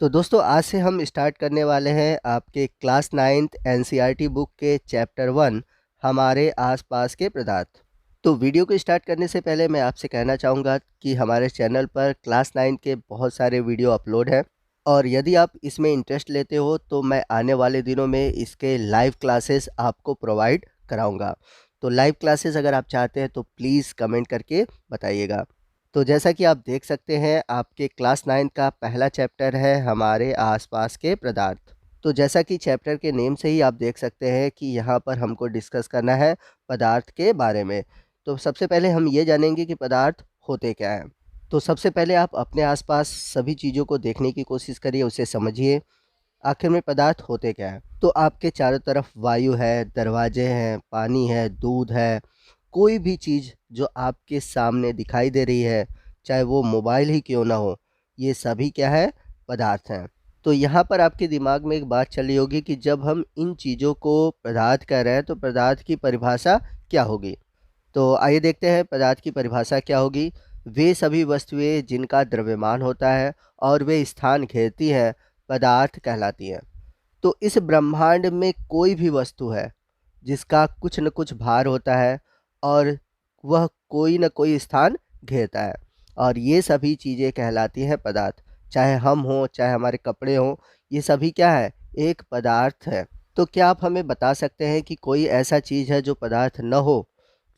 तो दोस्तों आज से हम स्टार्ट करने वाले हैं आपके क्लास 9th एनसीईआरटी बुक के चैप्टर 1 हमारे आसपास के पदार्थ। तो वीडियो को स्टार्ट करने से पहले मैं आपसे कहना चाहूँगा कि हमारे चैनल पर क्लास 9 के बहुत सारे वीडियो अपलोड हैं और यदि आप इसमें इंटरेस्ट लेते हो तो मैं आने वाले दिनों में इसके लाइव क्लासेस आपको प्रोवाइड कराऊँगा। तो लाइव क्लासेस अगर आप चाहते हैं तो प्लीज़ कमेंट करके बताइएगा। तो जैसा कि आप देख सकते हैं आपके क्लास 9 का पहला चैप्टर है हमारे आसपास के पदार्थ। तो जैसा कि चैप्टर के नेम से ही आप देख सकते हैं कि यहाँ पर हमको डिस्कस करना है पदार्थ के बारे में। तो सबसे पहले हम ये जानेंगे कि पदार्थ होते क्या हैं। तो सबसे पहले आप अपने आसपास सभी चीज़ों को देखने की कोशिश करिए, उसे समझिए आखिर में पदार्थ होते क्या हैं। तो आपके चारों तरफ वायु है, दरवाजे हैं, पानी है, दूध है, कोई भी चीज़ जो आपके सामने दिखाई दे रही है, चाहे वो मोबाइल ही क्यों ना हो, ये सभी क्या है? पदार्थ हैं। तो यहाँ पर आपके दिमाग में एक बात चल रही होगी कि जब हम इन चीज़ों को पदार्थ कह रहे हैं तो पदार्थ की परिभाषा क्या होगी? तो आइए देखते हैं पदार्थ की परिभाषा क्या होगी। वे सभी वस्तुएं जिनका द्रव्यमान होता है और वे स्थान घेरती हैं, पदार्थ कहलाती हैं। तो इस ब्रह्मांड में कोई भी वस्तु है जिसका कुछ न कुछ भार होता है और वह कोई न कोई स्थान घेरता है, और ये सभी चीज़ें कहलाती हैं पदार्थ। चाहे हम हों, चाहे हमारे कपड़े हों, ये सभी क्या है? एक पदार्थ है। तो क्या आप हमें बता सकते हैं कि कोई ऐसा चीज़ है जो पदार्थ न हो?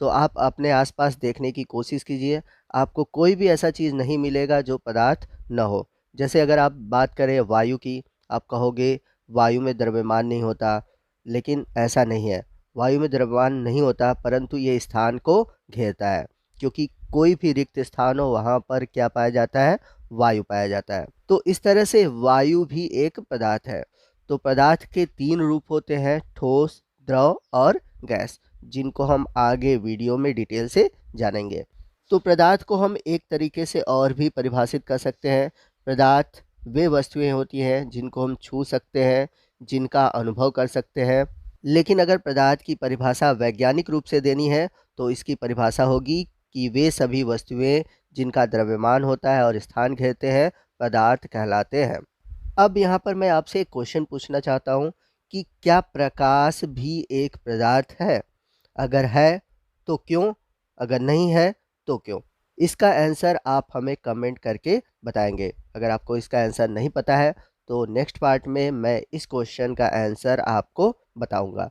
तो आप अपने आसपास देखने की कोशिश कीजिए, आपको कोई भी ऐसा चीज़ नहीं मिलेगा जो पदार्थ न हो। जैसे अगर आप बात करें वायु की, आप कहोगे वायु में द्रव्यमान नहीं होता, लेकिन ऐसा नहीं है। वायु में द्रव्यमान नहीं होता परंतु ये स्थान को घेरता है, क्योंकि कोई भी रिक्त स्थान हो वहाँ पर क्या पाया जाता है? वायु पाया जाता है। तो इस तरह से वायु भी एक पदार्थ है। तो पदार्थ के 3 रूप होते हैं, ठोस, द्रव और गैस, जिनको हम आगे वीडियो में डिटेल से जानेंगे। तो पदार्थ को हम एक तरीके से और भी परिभाषित कर सकते हैं। पदार्थ वे वस्तुएं होती हैं जिनको हम छू सकते हैं, जिनका अनुभव कर सकते हैं। लेकिन अगर पदार्थ की परिभाषा वैज्ञानिक रूप से देनी है तो इसकी परिभाषा होगी कि वे सभी वस्तुएं जिनका द्रव्यमान होता है और स्थान घेरते हैं, पदार्थ कहलाते हैं। अब यहाँ पर मैं आपसे एक क्वेश्चन पूछना चाहता हूँ कि क्या प्रकाश भी एक पदार्थ है? अगर है तो क्यों? अगर नहीं है तो क्यों? इसका आंसर आप हमें कमेंट करके बताएंगे। अगर आपको इसका आंसर नहीं पता है तो नेक्स्ट पार्ट में मैं इस क्वेश्चन का आंसर आपको बताऊंगा।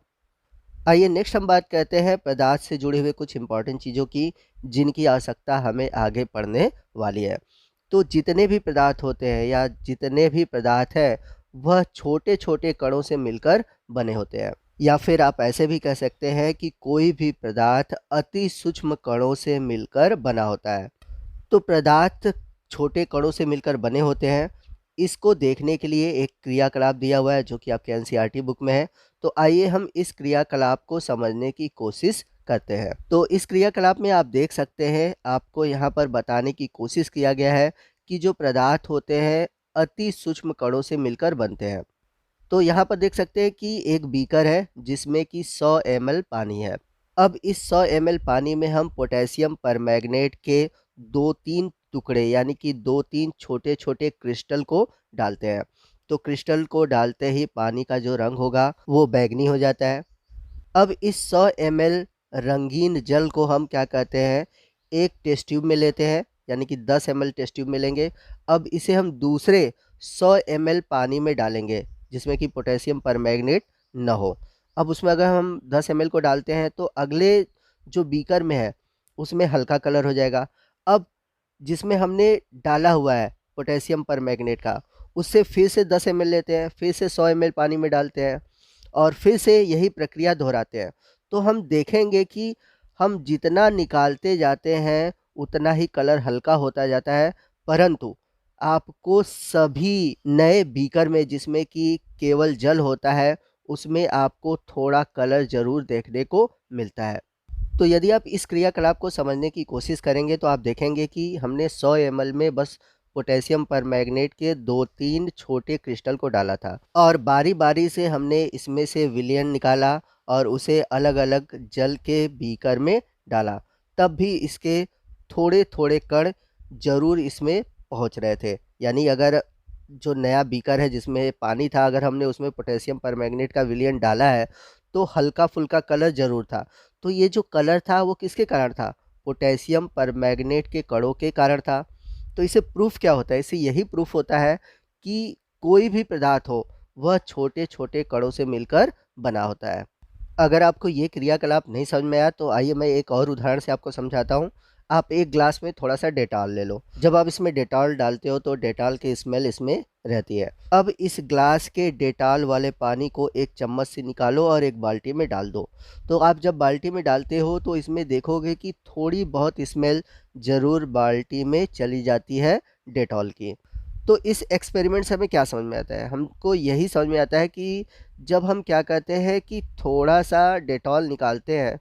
आइए नेक्स्ट हम बात करते हैं पदार्थ से जुड़े हुए कुछ इंपॉर्टेंट चीज़ों की, जिनकी आवश्यकता हमें आगे पढ़ने वाली है। तो जितने भी पदार्थ होते हैं या जितने भी पदार्थ हैं, वह छोटे छोटे कणों से मिलकर बने होते हैं, या फिर आप ऐसे भी कह सकते हैं कि कोई भी पदार्थ अति सूक्ष्म कणों से मिलकर बना होता है। तो पदार्थ छोटे कणों से मिलकर बने होते हैं। इसको देखने के लिए एक क्रियाकलाप दिया हुआ है जो कि आपके एनसीईआरटी बुक में है। तो आइए हम इस क्रियाकलाप को समझने की कोशिश करते हैं। तो इस क्रियाकलाप में आप देख सकते हैं, आपको यहाँ पर बताने की कोशिश किया गया है कि जो पदार्थ होते हैं अति सूक्ष्म कणों से मिलकर बनते हैं। तो यहाँ पर देख सकते हैं कि एक बीकर है जिसमें कि 100 ml पानी है। अब इस 100 ml पानी में हम पोटेशियम परमैंगनेट के 2-3 टुकड़े यानी कि 2-3 छोटे छोटे क्रिस्टल को डालते हैं। तो क्रिस्टल को डालते ही पानी का जो रंग होगा वो बैंगनी हो जाता है। अब इस 100 ml रंगीन जल को हम क्या कहते हैं, एक टेस्ट ट्यूब में लेते हैं, यानी कि 10 ml टेस्ट ट्यूब में लेंगे। अब इसे हम दूसरे 100 ml पानी में डालेंगे जिसमें कि पोटेशियम परमैंगनेट न हो। अब उसमें अगर हम 10 ml को डालते हैं तो अगले जो बीकर में है उसमें हल्का कलर हो जाएगा। अब जिसमें हमने डाला हुआ है पोटेशियम परमैंगनेट का, उससे फिर से 10 ml लेते हैं, फिर से 100 ml पानी में डालते हैं और फिर से यही प्रक्रिया दोहराते हैं। तो हम देखेंगे कि हम जितना निकालते जाते हैं उतना ही कलर हल्का होता जाता है, परंतु आपको सभी नए बीकर में जिसमें कि केवल जल होता है उसमें आपको थोड़ा कलर ज़रूर देखने को मिलता है। तो यदि आप इस क्रियाकलाप को समझने की कोशिश करेंगे तो आप देखेंगे कि हमने 100 ml में बस पोटेशियम परमैंगनेट के 2-3 छोटे क्रिस्टल को डाला था और बारी बारी से हमने इसमें से विलयन निकाला और उसे अलग अलग जल के बीकर में डाला, तब भी इसके थोड़े थोड़े कण जरूर इसमें पहुंच रहे थे। यानी अगर जो नया बीकर है जिसमें पानी था, अगर हमने उसमें पोटेशियम परमैंगनेट का विलयन डाला है तो हल्का-फुल्का कलर ज़रूर था। तो ये जो कलर था वो किसके कारण था? पोटेशियम परमैंगनेट के कणों के कारण था। तो इससे प्रूफ क्या होता है? इससे यही प्रूफ होता है कि कोई भी पदार्थ हो वह छोटे-छोटे कणों से मिलकर बना होता है। अगर आपको ये क्रियाकलाप नहीं समझ में आया तो आइए मैं एक और उदाहरण से आपको समझाता हूँ। आप एक ग्लास में थोड़ा-सा डेटॉल ले लो। जब आप इसमें डेटॉल डालते हो तो डेटॉल की स्मेल इसमें रहती है। अब इस ग्लास के डेटॉल वाले पानी को एक चम्मच से निकालो और एक बाल्टी में डाल दो। तो आप जब बाल्टी में डालते हो तो इसमें देखोगे कि थोड़ी बहुत स्मेल ज़रूर बाल्टी में चली जाती है डेटॉल की। तो इस एक्सपेरिमेंट से हमें क्या समझ में आता है? हमको यही समझ में आता है कि जब हम क्या करते हैं कि थोड़ा-सा डेटॉल निकालते हैं,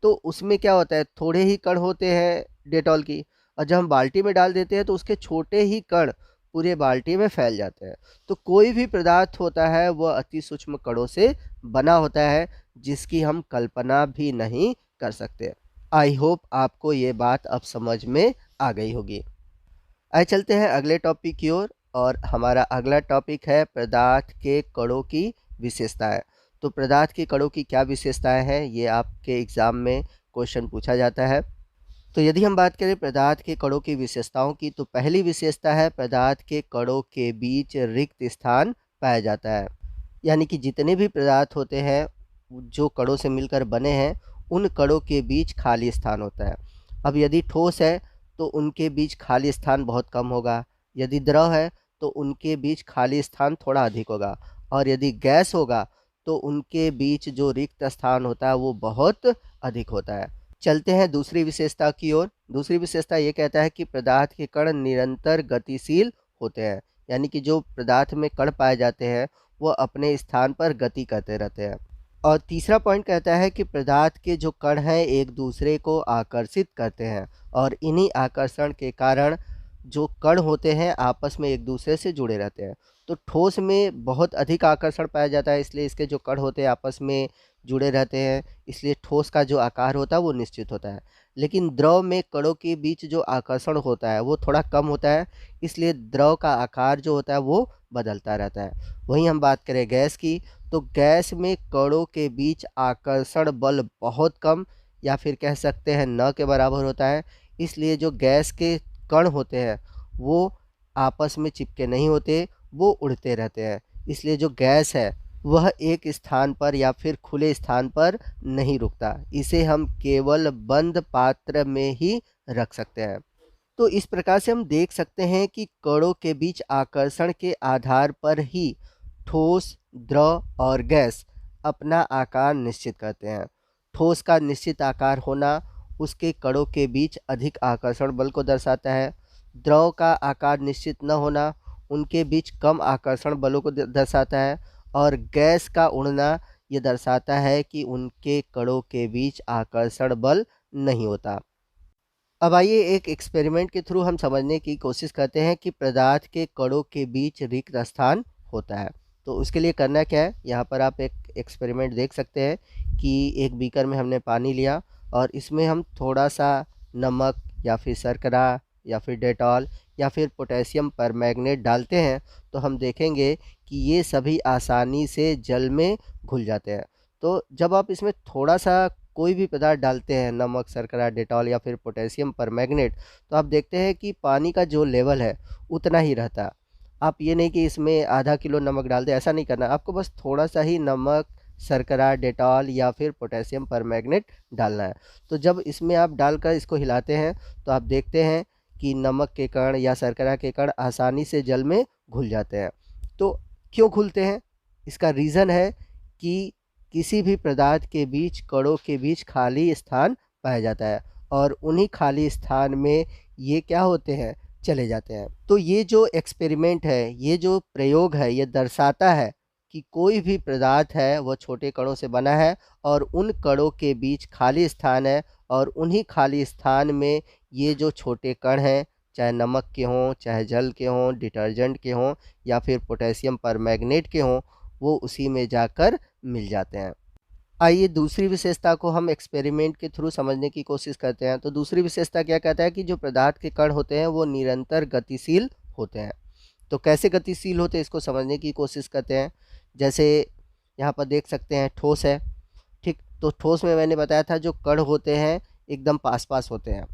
तो उसमें क्या होता है, थोड़े ही कण होते हैं डेटॉल की, और जब हम बाल्टी में डाल देते हैं तो उसके छोटे ही कण पूरे बाल्टी में फैल जाते हैं। तो कोई भी पदार्थ होता है वह अति सूक्ष्म कणों से बना होता है, जिसकी हम कल्पना भी नहीं कर सकते। आई होप आपको ये बात अब समझ में आ गई होगी। आइए चलते हैं अगले टॉपिक की ओर, और हमारा अगला टॉपिक है पदार्थ के कणों की विशेषताएं। तो पदार्थ के कणों की क्या विशेषताएं हैं, ये आपके एग्ज़ाम में क्वेश्चन पूछा जाता है। तो यदि हम बात करें पदार्थ के कणों की विशेषताओं की, तो पहली विशेषता है पदार्थ के कणों के बीच रिक्त स्थान पाया जाता है। यानी कि जितने भी पदार्थ होते हैं जो कणों से मिलकर बने हैं, उन कणों के बीच खाली स्थान होता है। अब यदि ठोस है तो उनके बीच खाली स्थान बहुत कम होगा, यदि द्रव है तो उनके बीच खाली स्थान थोड़ा अधिक होगा, और यदि गैस होगा तो उनके बीच जो रिक्त स्थान होता है वो बहुत अधिक होता है। चलते हैं दूसरी विशेषता की ओर। दूसरी विशेषता ये कहता है कि पदार्थ के कण निरंतर गतिशील होते हैं। यानी कि जो पदार्थ में कण पाए जाते हैं वो अपने स्थान पर गति करते रहते हैं। और तीसरा पॉइंट कहता है कि पदार्थ के जो कण हैं एक दूसरे को आकर्षित करते हैं, और इन्हीं आकर्षण के कारण जो कण होते हैं आपस में एक दूसरे से जुड़े रहते हैं। तो ठोस में बहुत अधिक आकर्षण पाया जाता है, इसलिए इसके जो कण होते हैं आपस में जुड़े रहते हैं, इसलिए ठोस का जो आकार होता है वो निश्चित होता है। लेकिन द्रव में कणों के बीच जो आकर्षण होता है वो थोड़ा कम होता है, इसलिए द्रव का आकार जो होता है वो बदलता रहता है। वहीं हम बात करें गैस की, तो गैस में कणों के बीच आकर्षण बल बहुत कम, या फिर कह सकते हैं न के बराबर होता है। इसलिए जो गैस के कण होते हैं वो आपस में चिपके नहीं होते, वो उड़ते रहते हैं। इसलिए जो गैस है वह एक स्थान पर या फिर खुले स्थान पर नहीं रुकता, इसे हम केवल बंद पात्र में ही रख सकते हैं। तो इस प्रकार से हम देख सकते हैं कि कणों के बीच आकर्षण के आधार पर ही ठोस, द्रव और गैस अपना आकार निश्चित करते हैं। ठोस का निश्चित आकार होना उसके कणों के बीच अधिक आकर्षण बल को दर्शाता है। द्रव का आकार निश्चित न होना उनके बीच कम आकर्षण बलों को दर्शाता है, और गैस का उड़ना ये दर्शाता है कि उनके कणों के बीच आकर्षण बल नहीं होता। अब आइए एक एक्सपेरिमेंट के थ्रू हम समझने की कोशिश करते हैं कि पदार्थ के कणों के बीच रिक्त स्थान होता है। तो उसके लिए करना क्या है, यहाँ पर आप एक एक्सपेरिमेंट देख सकते हैं कि एक बीकर में हमने पानी लिया और इसमें हम थोड़ा सा नमक या फिर शर्करा या फिर डेटॉल या फिर पोटेशियम परमैंगनेट डालते हैं, तो हम देखेंगे कि ये सभी आसानी से जल में घुल जाते हैं। तो जब आप इसमें थोड़ा सा कोई भी पदार्थ डालते हैं, नमक, शर्करा, डेटॉल या फिर पोटेशियम परमैंगनेट, तो आप देखते हैं कि पानी का जो लेवल है उतना ही रहता है। आप ये नहीं कि इसमें आधा किलो नमक डाल दें, ऐसा नहीं करना। आपको बस थोड़ा सा ही नमक, शर्करा, डेटॉल या फिर पोटेशियम परमैंगनेट डालना है। तो जब इसमें आप डालकर इसको हिलाते हैं तो आप देखते हैं कि नमक के कण या शर्करा के कण आसानी से जल में घुल जाते हैं। तो क्यों घुलते हैं? इसका रीज़न है कि किसी भी पदार्थ के बीच कणों के बीच खाली स्थान पाया जाता है, और उन्हीं खाली स्थान में ये क्या होते हैं, चले जाते हैं। तो ये जो एक्सपेरिमेंट है, ये जो प्रयोग है, ये दर्शाता है कि कोई भी पदार्थ है वह छोटे कणों से बना है, और उन कणों के बीच खाली स्थान है, और उन्हीं खाली स्थान में ये जो छोटे कण हैं, चाहे नमक के हों, चाहे जल के हों, डिटर्जेंट के हों या फिर पोटेशियम परमैंगनेट के हों, वो उसी में जाकर मिल जाते हैं। आइए दूसरी विशेषता को हम एक्सपेरिमेंट के थ्रू समझने की कोशिश करते हैं। तो दूसरी विशेषता क्या कहता है कि जो पदार्थ के कण होते हैं वो निरंतर गतिशील होते हैं। तो कैसे गतिशील होते हैं इसको समझने की कोशिश करते हैं। जैसे यहाँ पर देख सकते हैं ठोस है, ठीक। तो ठोस में मैंने बताया था जो कण होते हैं एकदम पास पास होते हैं।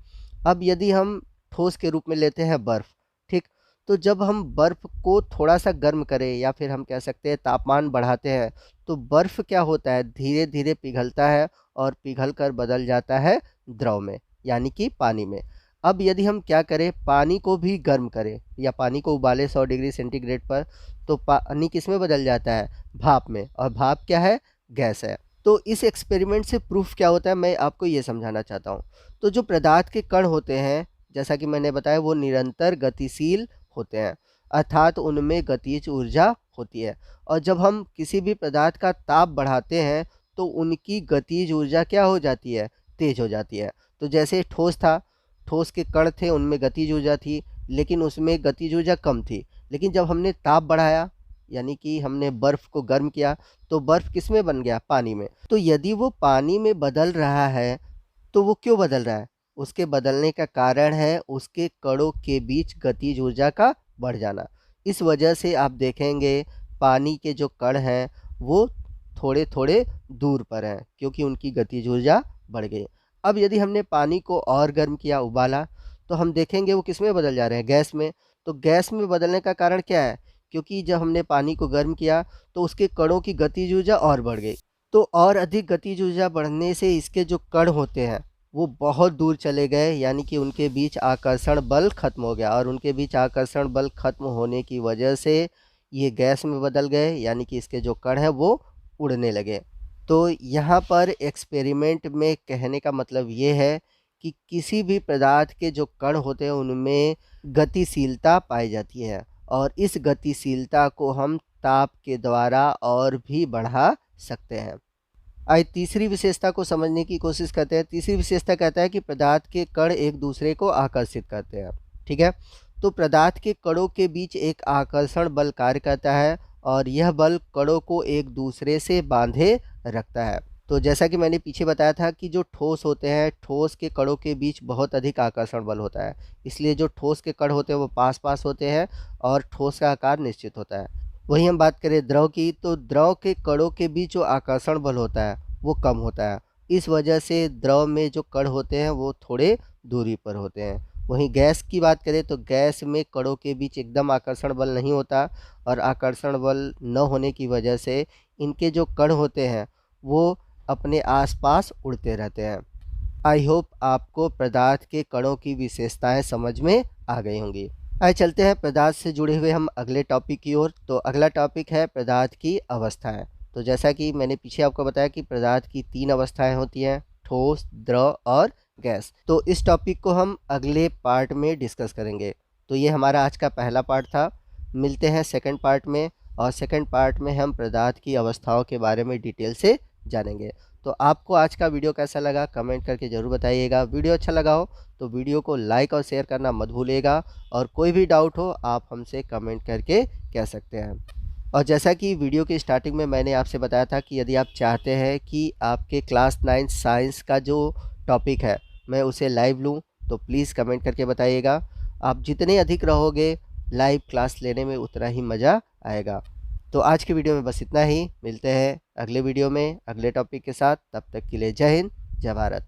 अब यदि हम ठोस के रूप में लेते हैं बर्फ़, ठीक। तो जब हम बर्फ़ को थोड़ा सा गर्म करें या फिर हम कह सकते हैं तापमान बढ़ाते हैं, तो बर्फ़ क्या होता है धीरे धीरे पिघलता है और पिघल कर बदल जाता है द्रव में, यानी कि पानी में। अब यदि हम क्या करें, पानी को भी गर्म करें या पानी को उबालें 100 डिग्री सेंटीग्रेड पर, तो पानी किस में बदल जाता है, भाप में। और भाप क्या है, गैस है। तो इस एक्सपेरिमेंट से प्रूफ क्या होता है, मैं आपको ये समझाना चाहता हूँ। तो जो पदार्थ के कण होते हैं, जैसा कि मैंने बताया, वो निरंतर गतिशील होते हैं, अर्थात उनमें गतिज ऊर्जा होती है। और जब हम किसी भी पदार्थ का ताप बढ़ाते हैं तो उनकी गतिज ऊर्जा क्या हो जाती है, तेज हो जाती है। तो जैसे ठोस था, ठोस के कण थे, उनमें गतिज ऊर्जा थी, लेकिन उसमें गतिज ऊर्जा कम थी। लेकिन जब हमने ताप बढ़ाया, यानी कि हमने बर्फ़ को गर्म किया, तो बर्फ़ किस में बन गया, पानी में। तो यदि वो पानी में बदल रहा है, तो वो क्यों बदल रहा है, उसके बदलने का कारण है उसके कणों के बीच गतिज ऊर्जा का बढ़ जाना। इस वजह से आप देखेंगे पानी के जो कण हैं वो थोड़े थोड़े दूर पर हैं, क्योंकि उनकी गतिज ऊर्जा बढ़ गई। अब यदि हमने पानी को और गर्म किया, उबाला, तो हम देखेंगे वो किस में बदल जा रहे हैं, गैस में। तो गैस में बदलने का कारण क्या है, क्योंकि जब हमने पानी को गर्म किया तो उसके कणों की गतिज ऊर्जा और बढ़ गई। तो और अधिक गतिज ऊर्जा बढ़ने से इसके जो कण होते हैं वो बहुत दूर चले गए, यानी कि उनके बीच आकर्षण बल खत्म हो गया। और उनके बीच आकर्षण बल खत्म होने की वजह से ये गैस में बदल गए, यानी कि इसके जो कण हैं वो उड़ने लगे। तो यहाँ पर एक्सपेरिमेंट में कहने का मतलब ये है कि किसी भी पदार्थ के जो कण होते हैं उनमें गतिशीलता पाई जाती है, और इस गतिशीलता को हम ताप के द्वारा और भी बढ़ा सकते हैं। आइए तीसरी विशेषता को समझने की कोशिश करते हैं। तीसरी विशेषता कहता है कि पदार्थ के कण एक दूसरे को आकर्षित करते हैं, ठीक है। तो पदार्थ के कणों के बीच एक आकर्षण बल कार्य करता है, और यह बल कणों को एक दूसरे से बांधे रखता है। तो जैसा कि मैंने पीछे बताया था कि जो ठोस होते हैं, ठोस के कणों के बीच बहुत अधिक आकर्षण बल होता है, इसलिए जो ठोस के कण होते हैं वो पास पास होते हैं और ठोस का आकार निश्चित होता है। वहीं हम बात करें द्रव की, तो द्रव के कणों के बीच जो आकर्षण बल होता है वो कम होता है। इस वजह से द्रव में जो कण होते हैं वो थोड़े दूरी पर होते हैं। वहीं गैस की बात करें तो गैस में कणों के बीच एकदम आकर्षण बल नहीं होता, और आकर्षण बल न होने की वजह से इनके जो कण होते हैं वो अपने आसपास उड़ते रहते हैं। आई होप आपको पदार्थ के कणों की विशेषताएं समझ में आ गई होंगी। आइए चलते हैं पदार्थ से जुड़े हुए हम अगले टॉपिक की ओर। तो अगला टॉपिक है पदार्थ की अवस्थाएं। तो जैसा कि मैंने पीछे आपको बताया कि पदार्थ की 3 अवस्थाएं होती हैं, ठोस, द्रव और गैस। तो इस टॉपिक को हम अगले पार्ट में डिस्कस करेंगे। तो ये हमारा आज का पहला पार्ट था। मिलते हैं सेकंड पार्ट में, और सेकंड पार्ट में हम पदार्थ की अवस्थाओं के बारे में डिटेल से जानेंगे। तो आपको आज का वीडियो कैसा लगा कमेंट करके ज़रूर बताइएगा। वीडियो अच्छा लगा हो तो वीडियो को लाइक और शेयर करना मत भूलिएगा, और कोई भी डाउट हो आप हमसे कमेंट करके कह सकते हैं। और जैसा कि वीडियो की स्टार्टिंग में मैंने आपसे बताया था कि यदि आप चाहते हैं कि आपके क्लास 9 साइंस का जो टॉपिक है मैं उसे लाइव लूँ, तो प्लीज़ कमेंट करके बताइएगा। आप जितने अधिक रहोगे लाइव क्लास लेने में उतना ही मज़ा आएगा। तो आज की वीडियो में बस इतना ही। मिलते हैं अगले वीडियो में अगले टॉपिक के साथ। तब तक के लिए जय हिंद, जय भारत।